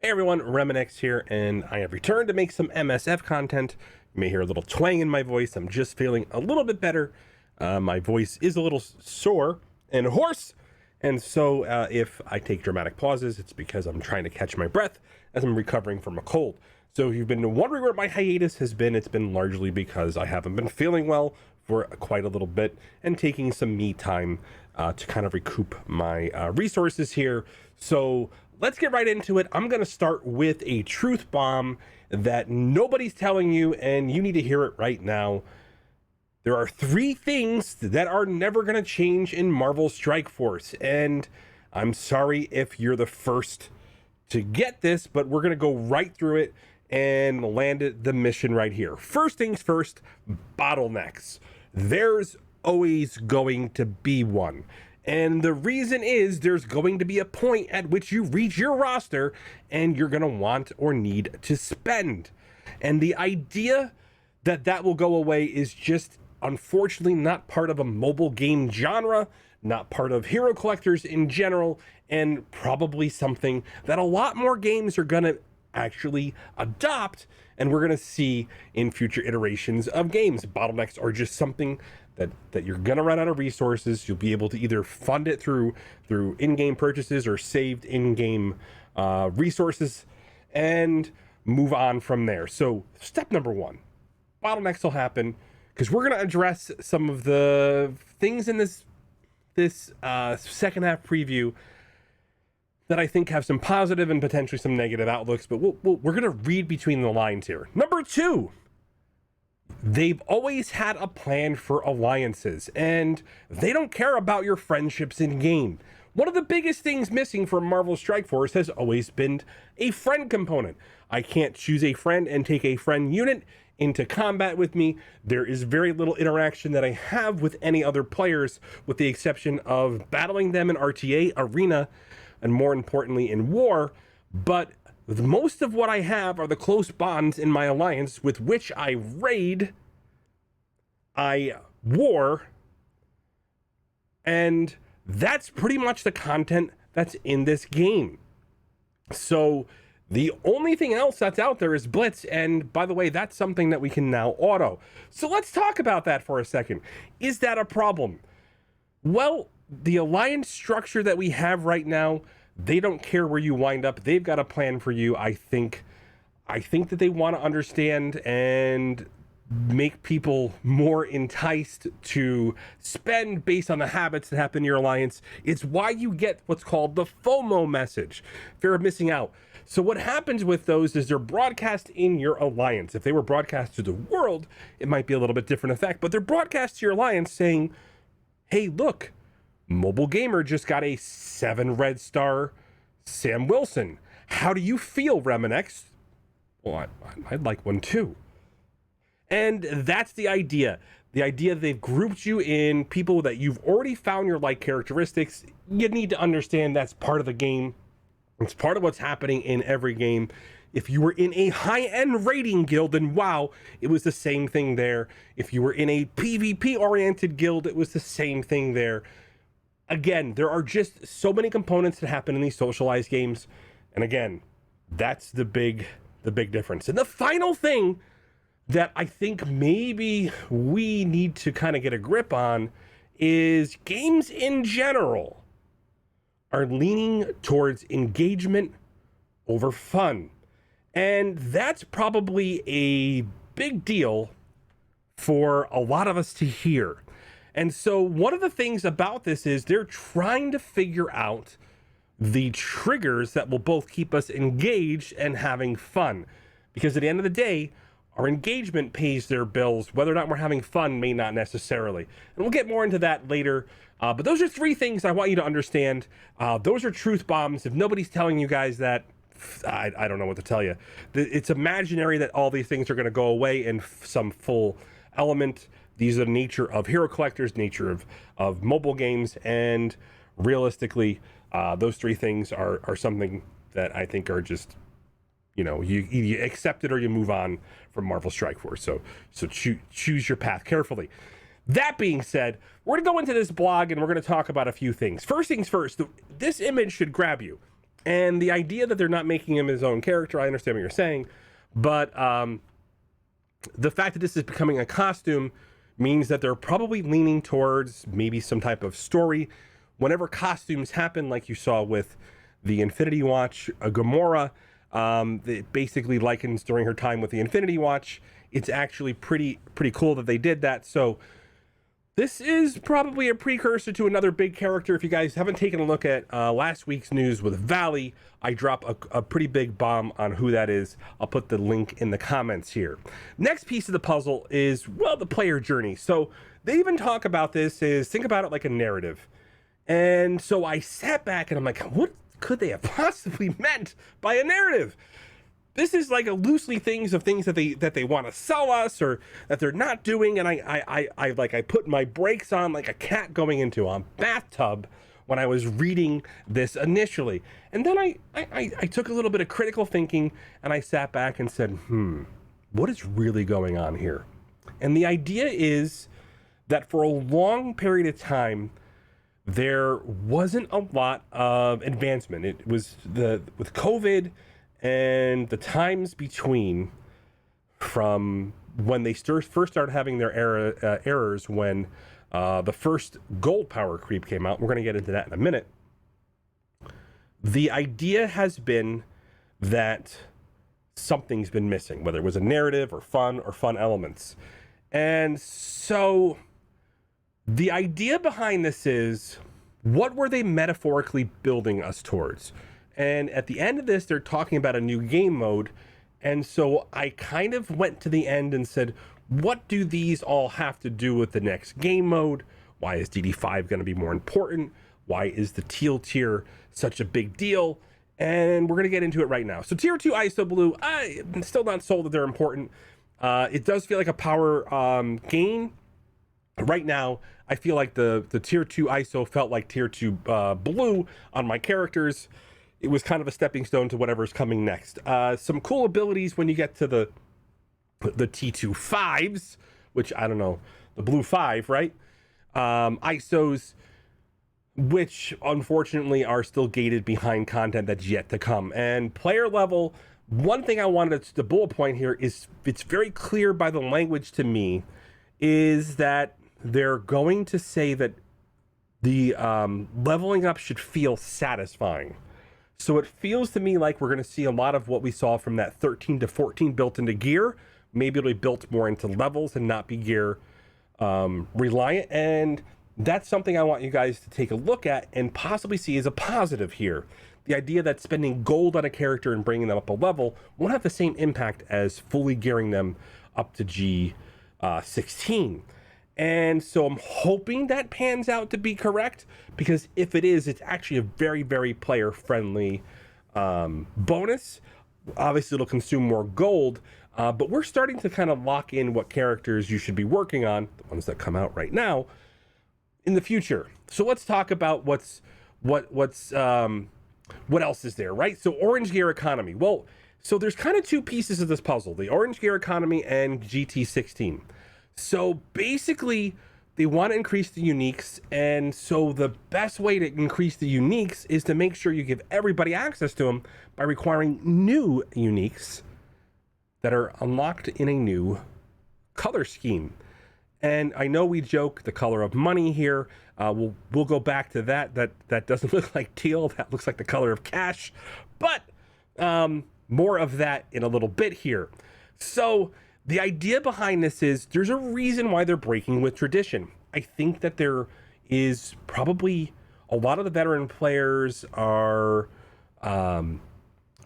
Hey everyone, RemanX here, and I have returned to make some MSF content. You may hear a little twang in my voice. I'm just feeling a little bit better. My voice is a little sore and hoarse, and so if I take dramatic pauses, it's because I'm trying to catch my breath as I'm recovering from a cold. So if you've been wondering where my hiatus has been, it's been largely because I haven't been feeling well for quite a little bit and taking some me time to kind of recoup my resources here. So let's get right into it. I'm going to start with a truth bomb that nobody's telling you, and you need to hear it right now. There are 3 things that are never going to change in Marvel Strike Force, and I'm sorry if you're the first to get this, but we're going to go right through it and land the mission right here. First things first, bottlenecks. There's always going to be one. And the reason is there's going to be a point at which you reach your roster and you're going to want or need to spend. And the idea that that will go away is just unfortunately not part of a mobile game genre, not part of hero collectors in general, and probably something that a lot more games are going to actually adopt, and we're going to see in future iterations of games. Bottlenecks are just something that you're going to run out of resources. You'll be able to either fund it through in-game purchases or saved in-game resources and move on from there. So step number 1, bottlenecks will happen because we're going to address some of the things in this second half preview that I think have some positive and potentially some negative outlooks, but we're going to read between the lines here. Number 2, they've always had a plan for alliances, and they don't care about your friendships in game. One of the biggest things missing from Marvel Strike Force has always been a friend component. I can't choose a friend and take a friend unit into combat with me. There is very little interaction that I have with any other players, with the exception of battling them in RTA, Arena, and more importantly in War. But most of what I have are the close bonds in my alliance with which I raid, I war, and that's pretty much the content that's in this game. So the only thing else that's out there is Blitz, and by the way, that's something that we can now auto. So let's talk about that for a second. Is that a problem? Well, the alliance structure that we have right now, they don't care where you wind up. They've got a plan for you. I think that they want to understand and make people more enticed to spend based on the habits that happen in your alliance. It's why you get what's called the FOMO message, fear of missing out. So what happens with those is they're broadcast in your alliance. If they were broadcast to the world, it might be a little bit different effect, but they're broadcast to your alliance saying, hey, look, Mobile Gamer just got a 7 red star Sam Wilson. How do you feel, RemanX? Well, I'd like one too. And that's the idea. The idea they've grouped you in people that you've already found your like characteristics. You need to understand that's part of the game. It's part of what's happening in every game. If you were in a high-end raiding guild, then wow, it was the same thing there. If you were in a PvP-oriented guild, it was the same thing there. Again, there are just so many components that happen in these socialized games. And again, that's the big difference. And the final thing that I think maybe we need to kind of get a grip on is games in general are leaning towards engagement over fun. And that's probably a big deal for a lot of us to hear. And so one of the things about this is they're trying to figure out the triggers that will both keep us engaged and having fun. Because at the end of the day, our engagement pays their bills. Whether or not we're having fun may not necessarily. And we'll get more into that later. But those are 3 things I want you to understand. Those are truth bombs. If nobody's telling you guys that, I don't know what to tell you. It's imaginary that all these things are going to go away in some full element. These are the nature of hero collectors, nature of mobile games, and realistically, those 3 things are something that I think are just, you accept it or you move on from Marvel Strike Force. So choose your path carefully. That being said, we're going to go into this blog and we're going to talk about a few things. First things first, this image should grab you. And the idea that they're not making him his own character, I understand what you're saying, but the fact that this is becoming a costume means that they're probably leaning towards maybe some type of story. Whenever costumes happen, like you saw with the Infinity Watch, Gamora, it basically likens during her time with the Infinity Watch. It's actually pretty cool that they did that. So this is probably a precursor to another big character. If you guys haven't taken a look at last week's news with Valley, I drop a pretty big bomb on who that is. I'll put the link in the comments here. Next piece of the puzzle is, well, the player journey. So they even talk about this is, think about it like a narrative. And so I sat back and I'm like, what could they have possibly meant by a narrative? This is like a loosely things that they want to sell us or that they're not doing. And I put my brakes on like a cat going into a bathtub when I was reading this initially. And then I took a little bit of critical thinking and I sat back and said, what is really going on here? And the idea is that for a long period of time, there wasn't a lot of advancement. It was with COVID and the times between, from when they first started having their errors when the first gold power creep came out. We're going to get into that in a minute. The idea has been that something's been missing, whether it was a narrative or fun elements. And so the idea behind this is, what were they metaphorically building us towards? And at the end of this, they're talking about a new game mode. And so I kind of went to the end and said, what do these all have to do with the next game mode? Why is DD5 going to be more important? Why is the teal tier such a big deal? And we're going to get into it right now. So tier 2 ISO blue, I'm still not sold that they're important. It does feel like a power gain. Right now, I feel like the tier 2 ISO felt like tier 2 blue on my characters. It was kind of a stepping stone to whatever's coming next. Some cool abilities when you get to the T2 5s, which I don't know, the blue 5, right? ISOs, which unfortunately are still gated behind content that's yet to come. And player level, one thing I wanted to bullet point here is, it's very clear by the language to me, is that they're going to say that the leveling up should feel satisfying. So it feels to me like we're going to see a lot of what we saw from that 13 to 14 built into gear. Maybe it'll be built more into levels and not be gear reliant. And that's something I want you guys to take a look at and possibly see as a positive here. The idea that spending gold on a character and bringing them up a level won't have the same impact as fully gearing them up to G16. And so I'm hoping that pans out to be correct, because if it is, it's actually a very, very player-friendly bonus. Obviously, it'll consume more gold, but we're starting to kind of lock in what characters you should be working on, the ones that come out right now, in the future. So let's talk about what else is there, right? So orange gear economy. Well, so there's kind of two pieces of this puzzle, the orange gear economy and GT16. So basically, they want to increase the uniques, and so the best way to increase the uniques is to make sure you give everybody access to them by requiring new uniques that are unlocked in a new color scheme. And I know we joke the color of money here. We'll go back to that. That doesn't look like teal. That looks like the color of cash. But more of that in a little bit here. So the idea behind this is, there's a reason why they're breaking with tradition. I think that there is probably a lot of the veteran players are I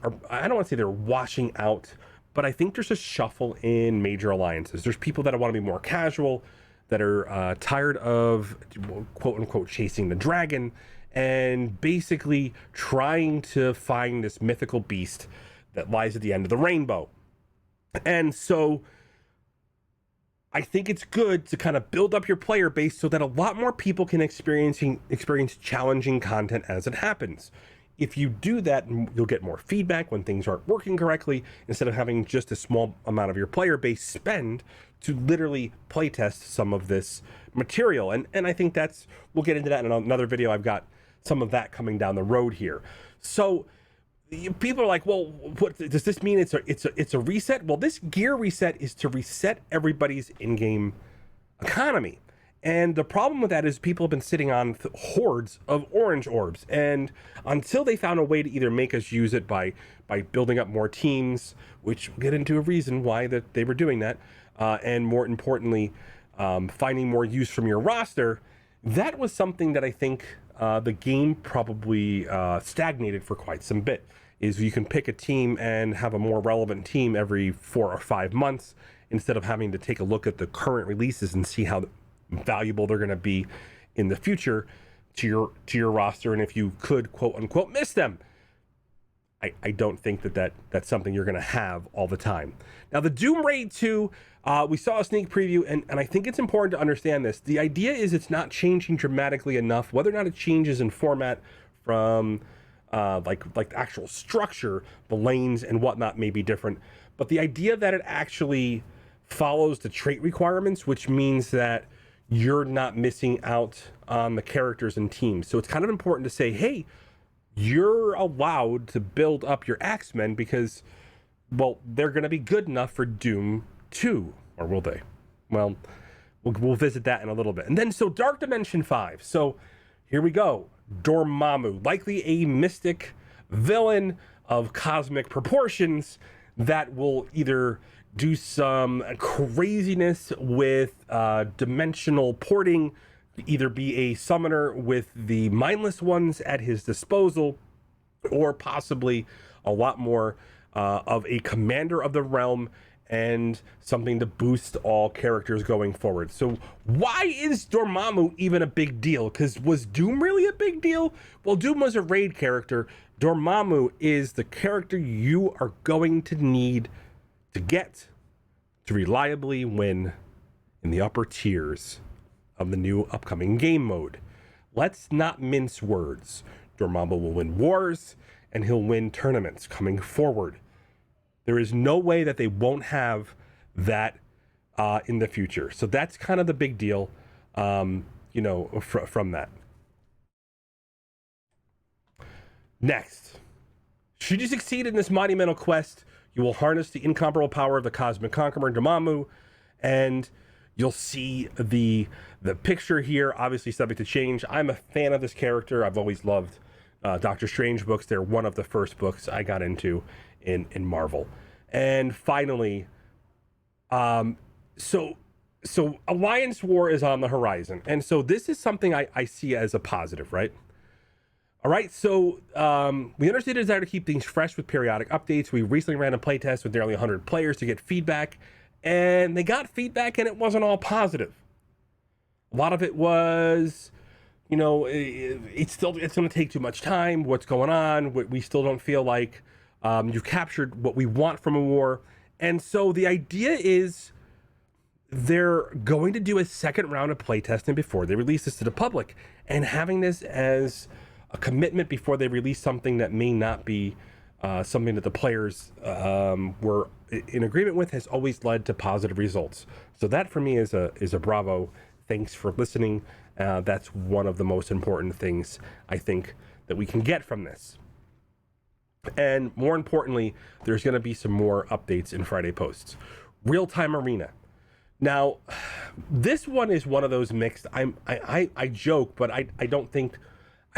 don't want to say they're washing out, but I think there's a shuffle in major alliances. There's people that want to be more casual, that are tired of quote unquote chasing the dragon and basically trying to find this mythical beast that lies at the end of the rainbow. And so I think it's good to kind of build up your player base so that a lot more people can experience challenging content as it happens. If you do that, you'll get more feedback when things aren't working correctly, instead of having just a small amount of your player base spend to literally playtest some of this material. And I think we'll get into that in another video. I've got some of that coming down the road here. So people are like, well, what does this mean? It's a reset. Well, this gear reset is to reset everybody's in-game economy. And the problem with that is people have been sitting on hordes of orange orbs, and until they found a way to either make us use it by building up more teams, which we'll get into a reason why that they were doing that, and more importantly, finding more use from your roster, that was something that I think the game probably stagnated for quite some bit. Is you can pick a team and have a more relevant team every 4 or 5 months instead of having to take a look at the current releases and see how valuable they're going to be in the future to your roster, and if you could quote unquote miss them. I don't think that's something you're going to have all the time. Now, the Doom Raid 2, we saw a sneak preview, and I think it's important to understand this. The idea is it's not changing dramatically enough. Whether or not it changes in format from like the actual structure, the lanes and whatnot may be different, but the idea that it actually follows the trait requirements, which means that you're not missing out on the characters and teams. So it's kind of important to say, hey, you're allowed to build up your Axemen because, well, they're going to be good enough for Doom 2, or will they? Well, we'll visit that in a little bit. And then, so Dark Dimension 5. So here we go. Dormammu, likely a mystic villain of cosmic proportions that will either do some craziness with dimensional porting, either be a summoner with the mindless ones at his disposal, or possibly a lot more of a commander of the realm and something to boost all characters going forward. So why is Dormammu even a big deal? Because was Doom really a big deal? Well, Doom was a raid character. Dormammu is the character you are going to need to get to reliably win in the upper tiers of the new upcoming game mode. Let's not mince words. Dormammu will win wars and he'll win tournaments coming forward. There is no way that they won't have that in the future. So that's kind of the big deal, from that. Next, should you succeed in this monumental quest, you will harness the incomparable power of the Cosmic Conqueror, Dormammu, and you'll see the picture here, obviously subject to change. I'm a fan of this character. I've always loved Doctor Strange books. They're one of the first books I got into in Marvel. And finally, so Alliance War is on the horizon. And so this is something I see as a positive, right? All right, so we understand the desire to keep things fresh with periodic updates. We recently ran a playtest with nearly 100 players to get feedback, and they got feedback, and it wasn't all positive. A lot of it was, it's going to take too much time. What's going on? We still don't feel like you've captured what we want from a war. And so the idea is they're going to do a second round of playtesting before they release this to the public, and having this as a commitment before they release something that may not be something that the players were in agreement with has always led to positive results. So that for me is a bravo. Thanks for listening. That's one of the most important things I think that we can get from this. And more importantly, there's going to be some more updates in Friday posts. Real-time arena. Now, this one is one of those mixed. I joke, but I don't think.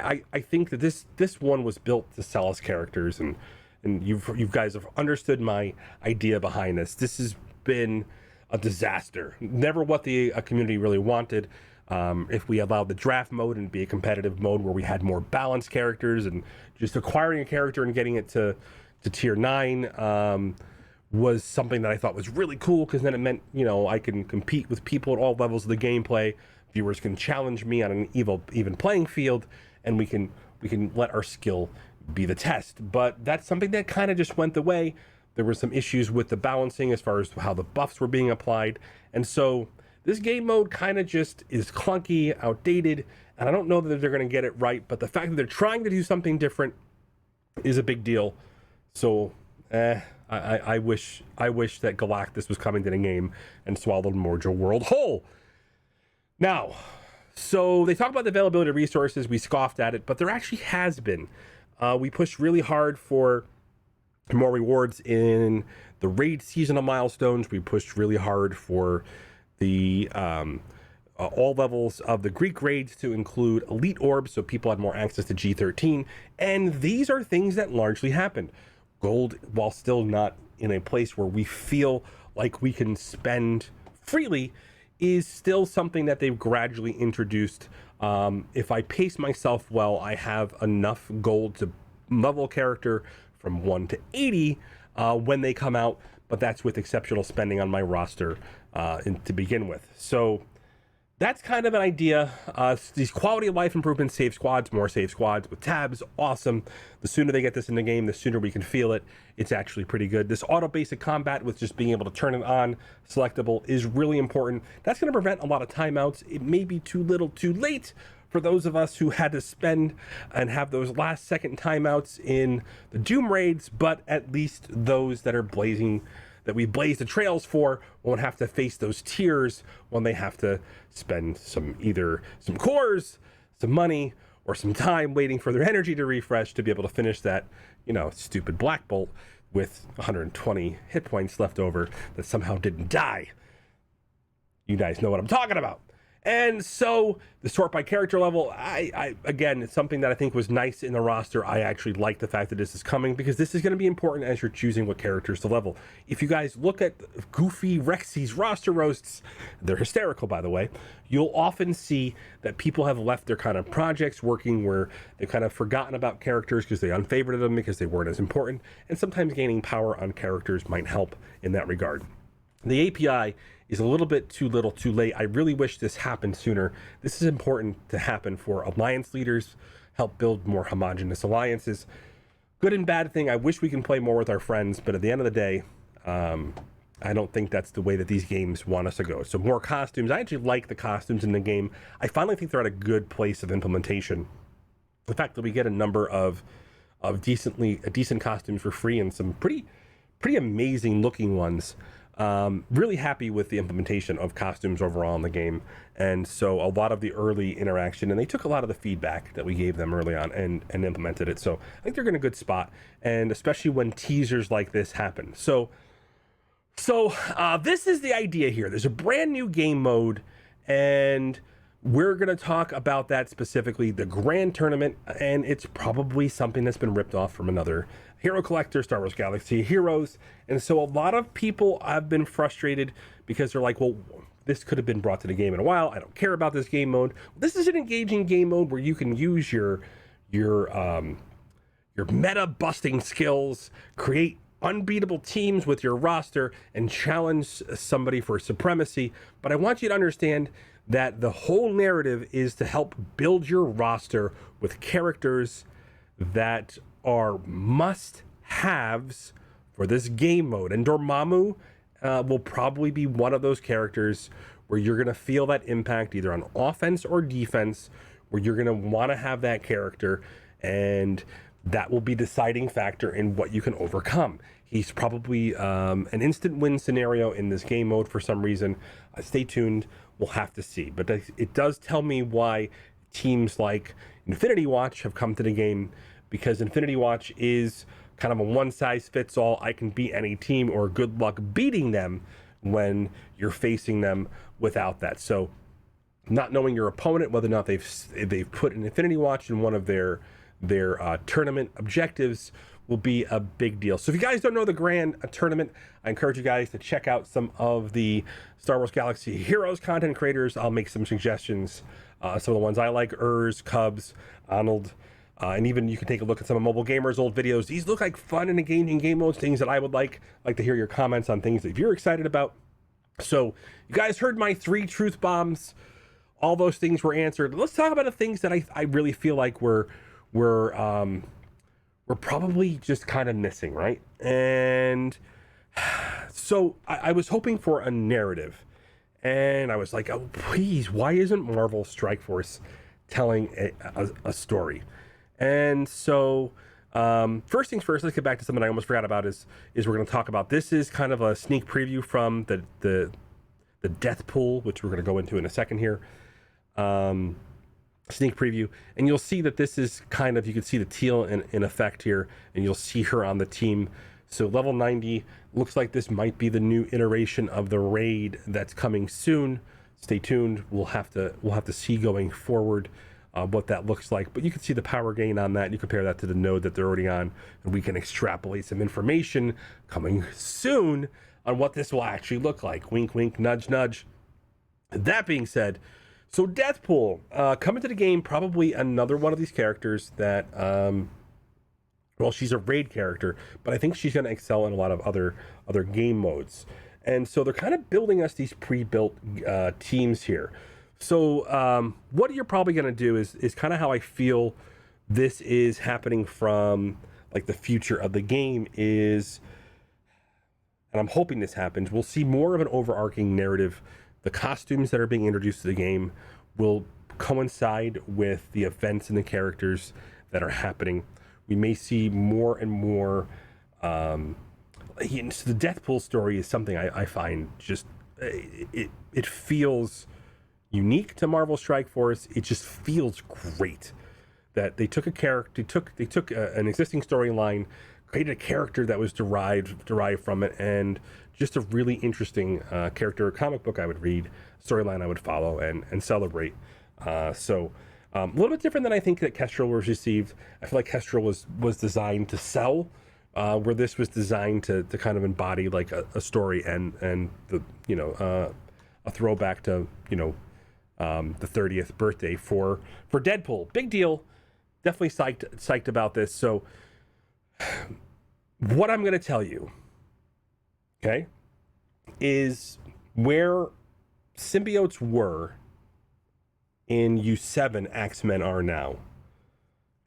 I think that this one was built to sell us characters, and you guys have understood my idea behind this. This has been a disaster. Never what the community really wanted. If we allowed the draft mode and be a competitive mode where we had more balanced characters, and just acquiring a character and getting it to tier 9 was something that I thought was really cool, because then it meant I can compete with people at all levels of the gameplay. Viewers can challenge me on an even playing field, and we can let our skill be the test. But that's something that kind of just went the way. There were some issues with the balancing as far as how the buffs were being applied, and so this game mode kind of just is clunky, outdated, and I don't know that they're going to get it right, but the fact that they're trying to do something different is a big deal. So I wish that Galactus was coming to the game and swallowed Mordor World whole. Now, so they talk about the availability of resources. We scoffed at it, but there actually has been We pushed really hard for more rewards in the raid seasonal milestones. We pushed really hard for the all levels of the Greek raids to include elite orbs, so people had more access to G13. And these are things that largely happened. Gold, while still not in a place where we feel like we can spend freely, is still something that they've gradually introduced. If I pace myself well, I have enough gold to level a character from 1 to 80 when they come out, but that's with exceptional spending on my roster to begin with. So that's kind of an idea. These quality of life improvements, save squads, more save squads with tabs, awesome. The sooner they get this in the game, the sooner we can feel it. It's actually pretty good. This auto basic combat with just being able to turn it on, selectable, is really important. That's going to prevent a lot of timeouts. It may be too little too late for those of us who had to spend and have those last second timeouts in the Doom raids, but at least those that are that we blaze the trails for won't have to face those tears when they have to spend either some cores, some money, or some time waiting for their energy to refresh to be able to finish that, stupid Black Bolt with 120 hit points left over that somehow didn't die. You guys know what I'm talking about. And so the sort by character level, again, it's something that I think was nice in the roster. I actually like the fact that this is coming because this is going to be important as you're choosing what characters to level. If you guys look at Goofy Rexy's roster roasts, they're hysterical, by the way. You'll often see that people have left their kind of projects working where they've kind of forgotten about characters because they unfavorited them because they weren't as important. And sometimes gaining power on characters might help in that regard. The API is a little bit too little too late. I really wish this happened sooner. This is important to happen for alliance leaders, help build more homogenous alliances. Good and bad thing, I wish we can play more with our friends, but at the end of the day, I don't think that's the way that these games want us to go. So more costumes. I actually like the costumes in the game. I finally think they're at a good place of implementation. The fact that we get a number of decent costumes for free and some pretty amazing looking ones. Really happy with the implementation of costumes overall in the game. And so a lot of the early interaction, and they took a lot of the feedback that we gave them early on and implemented it. So I think they're in a good spot, and especially when teasers like this happen. So this is the idea here. There's a brand new game mode, and we're going to talk about that specifically, the Grand Tournament, and it's probably something that's been ripped off from another Hero Collector, Star Wars Galaxy Heroes. And so a lot of people have been frustrated because they're like, well, this could have been brought to the game in a while. I don't care about this game mode. This is an engaging game mode where you can use your meta busting skills, create unbeatable teams with your roster, and challenge somebody for supremacy. But I want you to understand that the whole narrative is to help build your roster with characters that are must-haves for this game mode. And Dormammu will probably be one of those characters where you're going to feel that impact either on offense or defense, where you're going to want to have that character, and that will be the deciding factor in what you can overcome. He's probably an instant win scenario in this game mode for some reason. Stay tuned. We'll have to see. But it does tell me why teams like Infinity Watch have come to the game, because Infinity Watch is kind of a one-size-fits-all, I can beat any team, or good luck beating them when you're facing them without that. So not knowing your opponent, whether or not they've put an Infinity Watch in one of their tournament objectives, will be a big deal. So if you guys don't know the Grand Tournament, I encourage you guys to check out some of the Star Wars Galaxy Heroes content creators. I'll make some suggestions. Some of the ones I like, Cubs, Arnold, and even you can take a look at some of Mobile Gamer's old videos. These look like fun and engaging game modes, things that I would like to hear your comments on things that you're excited about. So you guys heard my 3 truth bombs. All those things were answered. Let's talk about the things that I really feel like we're probably just kind of missing, right? And so I was hoping for a narrative, and I was like, oh, please, why isn't Marvel Strike Force telling a story? And so first things first, let's get back to something I almost forgot about is we're going to talk about, this is kind of a sneak preview from the death pool, which we're going to go into in a second here. sneak preview, and you'll see that this is kind of, you can see the teal in effect here, and you'll see her on the team. So level 90 looks like this might be the new iteration of the raid that's coming soon. Stay tuned. We'll have to see going forward what that looks like. But you can see the power gain on that. You compare that to the node that they're already on, and we can extrapolate some information coming soon on what this will actually look like. Wink, wink, nudge, nudge. That being said, so Deathpool coming to the game, probably another one of these characters that, well, she's a raid character, but I think she's going to excel in a lot of other game modes. And so they're kind of building us these pre-built teams here. So what you're probably going to do is kind of how I feel this is happening from like the future of the game is, and I'm hoping this happens, we'll see more of an overarching narrative. The costumes that are being introduced to the game will coincide with the events and the characters that are happening. We may see more and more. So the Deathpool story is something I find just it feels unique to Marvel Strike Force. It just feels great that they took a character, they took an existing storyline, created a character that was derived from it, and just a really interesting character, comic book I would read, storyline I would follow and celebrate. So a little bit different than I think that Kestrel was received. I feel like Kestrel was designed to sell, where this was designed to kind of embody like a story and the a throwback to the 30th birthday for Deadpool. Big deal. Definitely psyched about this. So what I'm going to tell you, okay, is where symbiotes were in U7, Axemen are now.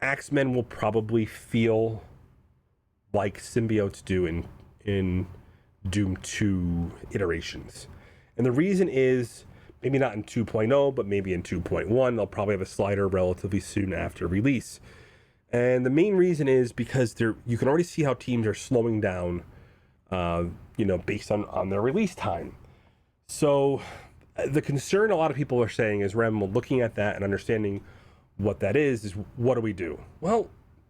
Axemen will probably feel like symbiotes do in Doom 2 iterations. And the reason is, maybe not in 2.0, but maybe in 2.1, they'll probably have a slider relatively soon after release. And the main reason is because you can already see how teams are slowing down, based on their release time. So the concern a lot of people are saying is, Rem, looking at that and understanding what that is what do we do? Well,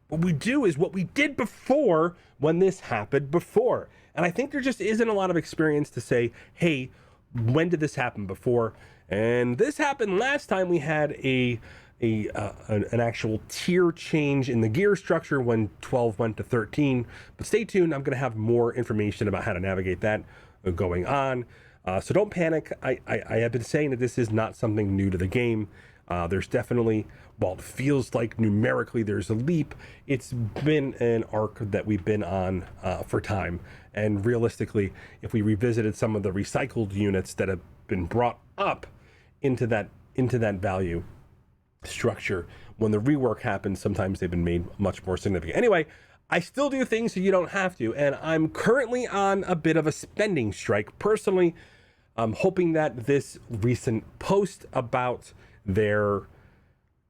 what we do is what we did before when this happened before. And I think there just isn't a lot of experience to say, hey, when did this happen before? And this happened last time we had an actual tier change in the gear structure when 12 went to 13. But stay tuned, I'm going to have more information about how to navigate that going on. So don't panic. I have been saying that this is not something new to the game. There's definitely, while it feels like numerically there's a leap, it's been an arc that we've been on for time. And realistically, if we revisited some of the recycled units that have been brought up into that value structure, when the rework happens, sometimes they've been made much more significant. Anyway, I still do things so you don't have to, and I'm currently on a bit of a spending strike. Personally, I'm hoping that this recent post about their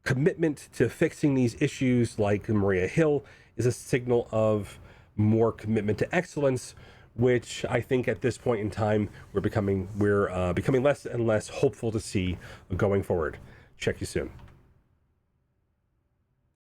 commitment to fixing these issues like Maria Hill is a signal of more commitment to excellence, which I think at this point in time we're becoming less and less hopeful to see going forward. Check you soon.